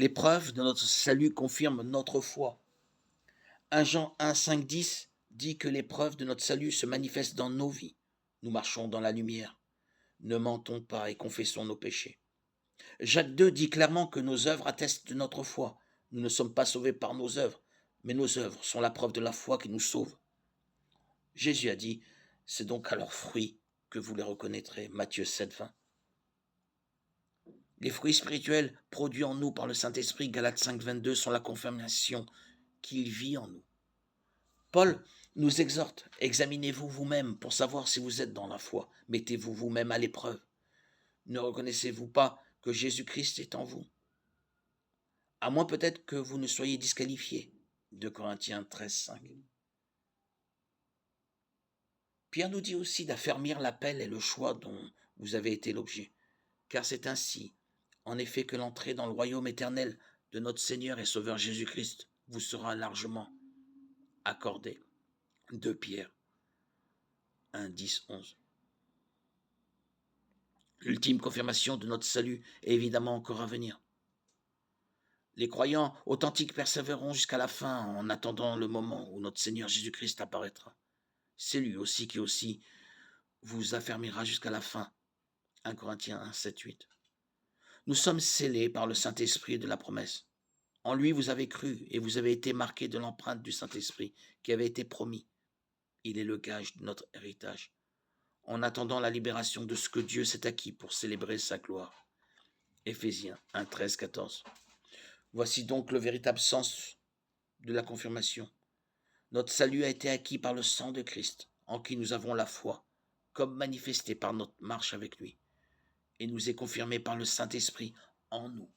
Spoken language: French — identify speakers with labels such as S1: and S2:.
S1: L'épreuve de notre salut confirme notre foi. 1 Jean 1, 5, 10 dit que l'épreuve de notre salut se manifeste dans nos vies. Nous marchons dans la lumière. Ne mentons pas et confessons nos péchés. Jacques 2 dit clairement que nos œuvres attestent de notre foi. Nous ne sommes pas sauvés par nos œuvres, mais nos œuvres sont la preuve de la foi qui nous sauve. Jésus a dit, c'est donc à leurs fruits que vous les reconnaîtrez. Matthieu 7, 20. Les fruits spirituels produits en nous par le Saint-Esprit, Galates 5, 22, sont la confirmation qu'il vit en nous. Paul nous exhorte, examinez-vous vous-même pour savoir si vous êtes dans la foi. Mettez-vous vous-même à l'épreuve. Ne reconnaissez-vous pas que Jésus-Christ est en vous? À moins peut-être que vous ne soyez disqualifiés. 2 Corinthiens 13, 5. Pierre nous dit aussi d'affermir l'appel et le choix dont vous avez été l'objet, car c'est ainsi, en effet, que l'entrée dans le royaume éternel de notre Seigneur et Sauveur Jésus-Christ vous sera largement accordée. 2 Pierre 1, 10, 11. L'ultime confirmation de notre salut est évidemment encore à venir. Les croyants authentiques persévéreront jusqu'à la fin en attendant le moment où notre Seigneur Jésus-Christ apparaîtra. C'est lui aussi qui aussi vous affermira jusqu'à la fin. 1 Corinthiens 1, 7, 8. Nous sommes scellés par le Saint-Esprit de la promesse. En lui vous avez cru et vous avez été marqués de l'empreinte du Saint-Esprit qui avait été promis. Il est le gage de notre héritage, en attendant la libération de ce que Dieu s'est acquis pour célébrer sa gloire. Éphésiens 1, 13, 14. Voici donc le véritable sens de la confirmation. Notre salut a été acquis par le sang de Christ, en qui nous avons la foi, comme manifestée par notre marche avec lui, et nous est confirmé par le Saint-Esprit en nous.